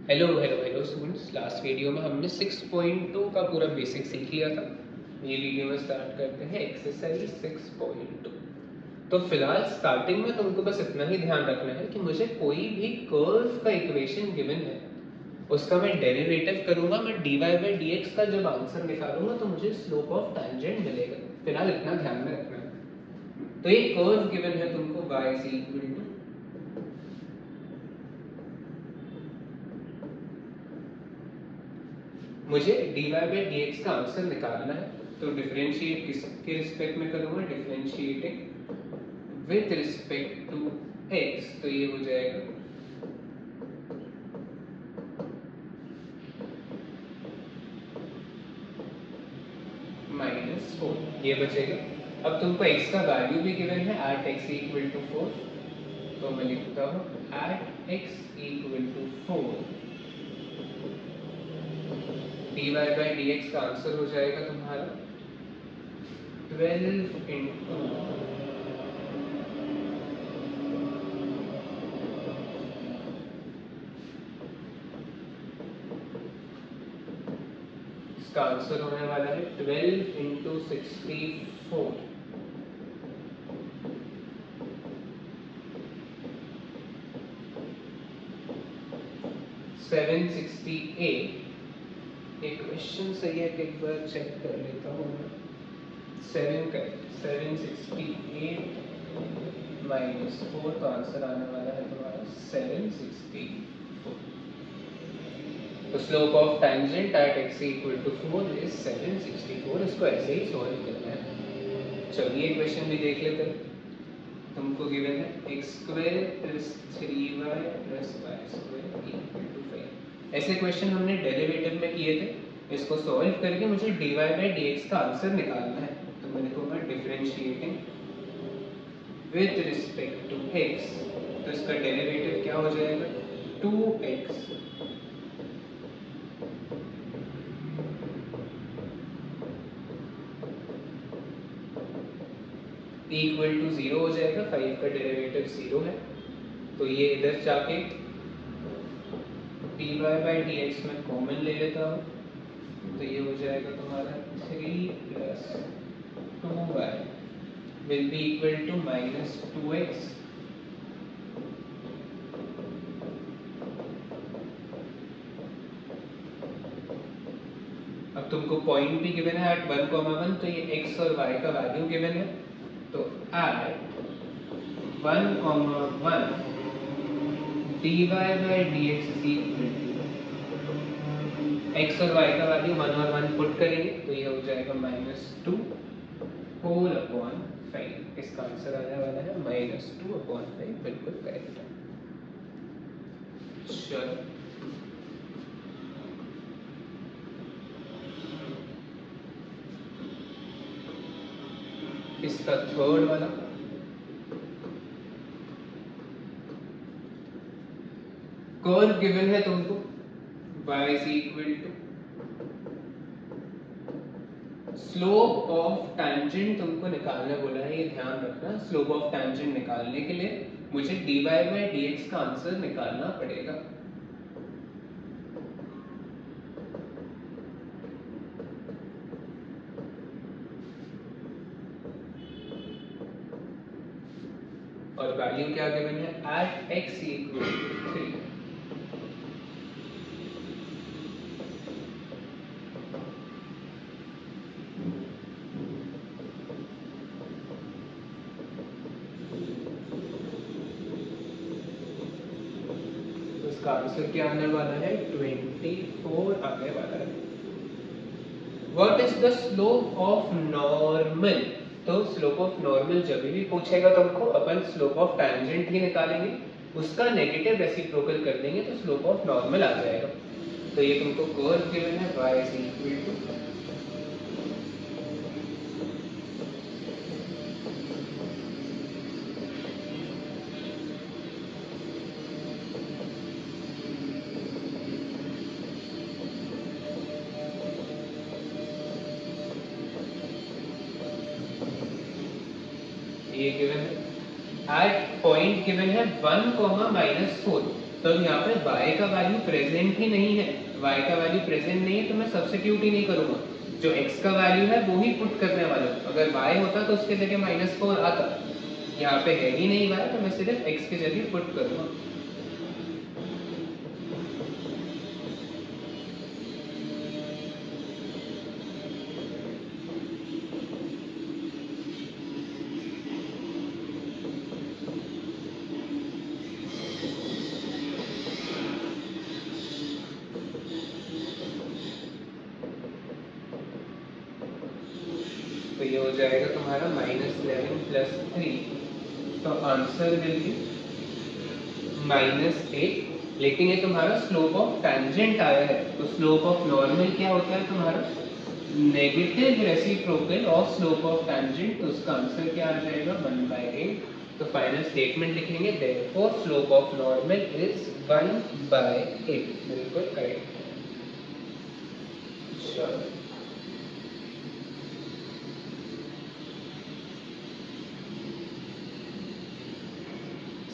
Hello hello hello students, last video में हमने 6.2 का पूरा बेसिक सीख लिया था। ये वीडियो में स्टार्ट करते हैं एक्सरसाइज 6.2। तो फिलहाल स्टार्टिंग में तुमको बस इतना ही ध्यान रखना है कि मुझे कोई भी कर्व का इक्वेशन गिवन है, उसका मैं डेरिवेटिव करूंगा, मैं dy बाई dx का जब आंसर निकालूंगा तो मुझे स्लोप ऑफ टैंजेंट मिलेगा। फिलहाल इतना ध्यान में रखना है। तो ये कर्व गिवन है तुमको y इज इक्वल टू मुझे dy बाई dx का आंसर निकालना है। तो डिफरेंशिएट किसके रिस्पेक्ट में करूंगा? Differentiating with respect to x। तो ये हो जाएगा -4, ये बचेगा। अब तुमको x का वैल्यू भी गिवन है एट x इक्वल टू 4, तो मैं लिखता हूँ at x equal to 4 dy by dx का आंसर हो जाएगा तुम्हारा 12 इंटू इसका आंसर होने वाला है 12 इंटू 64 768। एक क्वेश्चन सही है कि एक बार चेक कर लेता हूँ मैं। 768 -4 तो आंसर आने वाला है तुम्हारा 764। तो slope of tangent at x equal to 4 is 764। इसको ऐसे ही सॉल्व करना है। चलिए क्वेश्चन भी देख लेते हैं। तुमको गिवन है x square plus 3y plus y square equal to 5। ऐसे क्वेश्चन हमने डेरिवेटिव में किए थे। इसको सॉल्व करके मुझे dy बाई dx का आंसर निकालना है। तो मैं लिखूंगा differentiating with respect to x। तो इसका डेरिवेटिव क्या हो जाएगा? 2x इक्वल टू 0 हो जाएगा। 5 का डेरिवेटिव 0 है, तो ये इधर जाके dy बाई dx में कॉमन ले लेता हूँ, तो ये हो जाएगा तुम्हारा 3 plus 2y will be equal to -2x। अब तुमको पॉइंट भी गिवन है एट 1,1, तो ये x और y का वैल्यू गिवन है। तो at 1,1 dy by dx is equal to x और y का वैल्यू 1 और 1 पुट करेंगे, तो ये हो जाएगा -2 होल अपॉन 5। इसका आंसर आने वाला है -2 अपॉन 5। बिल्कुल करेक्ट है। चलो इसका थर्ड वाला कर्व गिवन है तुमको y is equal to slope of tangent तुमको निकालना बोला है। ये ध्यान रखना, स्लोप ऑफ टैंजेंट निकालने के लिए मुझे dy बाई dx का आंसर निकालना पड़ेगा। और वैल्यू क्या गिवन है? At x equal to 3। तो इसका आंसर क्या आने वाला है? 24 आने वाला है। What is the slope of normal? तो स्लोप ऑफ नॉर्मल जब भी पूछेगा तुमको, अपन स्लोप ऑफ टैंजेंट ही निकालेंगे, उसका नेगेटिव रेसिप्रोकल कर देंगे तो स्लोप ऑफ नॉर्मल आ जाएगा। तो ये तुमको कर्व गिवन है y इज इक्वल टू ये गिवन है एट पॉइंट गिवन है 1, -4। तो अब यहाँ पे y का वैल्यू प्रेजेंट ही नहीं है, y का वैल्यू प्रेजेंट नहीं है तो मैं सब्स्टिट्यूट ही नहीं करूंगा, जो x का वैल्यू है वो ही पुट करने वाला हूँ। अगर y होता तो उसके जगह -4 आता, यहाँ पे है ही नहीं y तो मैं सिर्फ x की जगह पुट करूंगा। तो ये हो जाएगा तुम्हारा -11 + 3, तो आंसर विल बी -8। लेकिन ये तुम्हारा स्लोप ऑफ टैंजेंट आया है, तो स्लोप ऑफ नॉर्मल क्या होता है तुम्हारा? Negative reciprocal of slope of tangent, तो उसका आंसर क्या आ जाएगा? 1/8। तो फाइनल स्टेटमेंट लिखेंगे therefore slope of normal is 1/8, बिल्कुल करेक्ट। चलो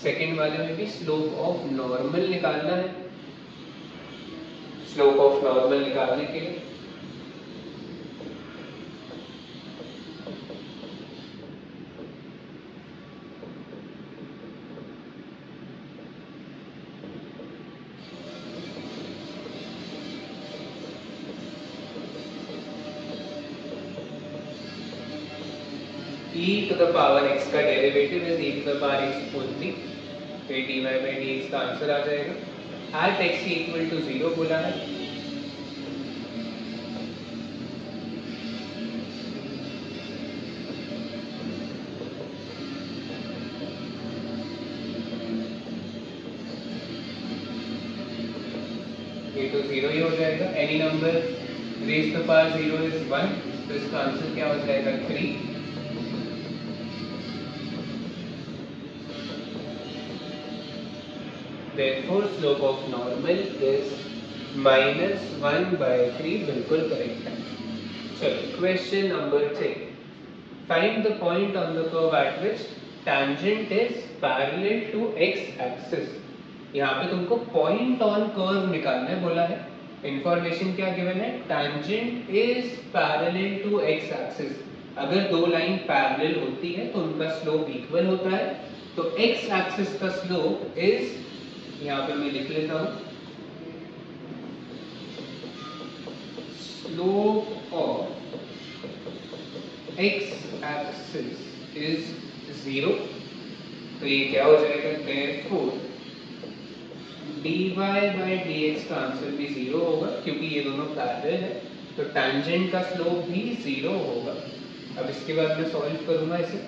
सेकेंड वाले में भी स्लोप ऑफ नॉर्मल निकालना है। स्लोप ऑफ नॉर्मल निकालने के लिए e⁻x का डेरिवेटिव इज e⁻x ओनली, तो dy/dx का आंसर आ जाएगा। एट x इक्वल टू 0 बोला है, ये तो 0 ही हो जाएगा। Any number raise to power 0 is 1, तो इसका आंसर क्या हो जाएगा? 3। Therefore slope of normal is -1/3, बिल्कुल करेक्ट है। चलो question number 3, find the point on the curve at which tangent is parallel to x axis। यहाँ पे तुमको पॉइंट ऑन कर्व निकालना है बोला है। इंफॉर्मेशन क्या गिवन है? tangent is parallel to x axis। अगर दो लाइन पैरेलल होती है तो उनका स्लोप इक्वल होता है, तो x एक्सिस का स्लोप इज, यहाँ पे मैं लिख लेता हूं, slope of x axis is 0। तो ये क्या हो जाएगा? therefore dy/dx का आंसर भी 0 होगा, क्योंकि ये दोनों पैरेलल है, तो टैंजेंट का स्लोप भी 0 होगा। अब इसके बाद मैं सॉल्व करूंगा इसे।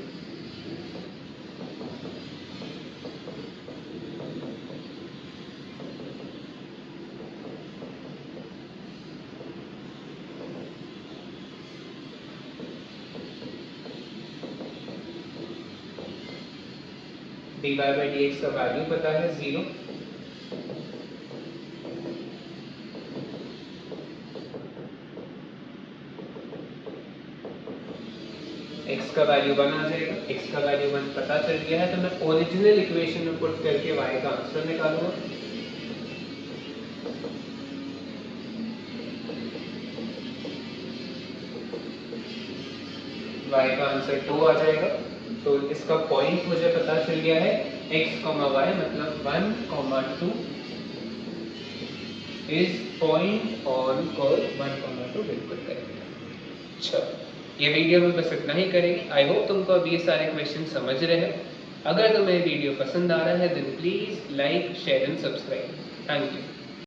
dy/dx का वैल्यू पता है 0, x का वैल्यू 1 आ जाएगा। x का वैल्यू 1 पता चल गया है, तो मैं ओरिजिनल इक्वेशन में पुट करके y का आंसर निकालूंगा। y का आंसर 2 आ जाएगा। तो इसका पॉइंट मुझे पता चल गया है x, y, मतलब 1, 2 इज पॉइंट ऑन कर्व 1, 2, बिल्कुल करेक्ट। चलो ये वीडियो में बस इतना ही करेंगे। आई होप तुमको अब ये सारे क्वेश्चन समझ रहे हैं। अगर तुम्हें वीडियो पसंद आ रहा है then please like, share and subscribe. Thank you.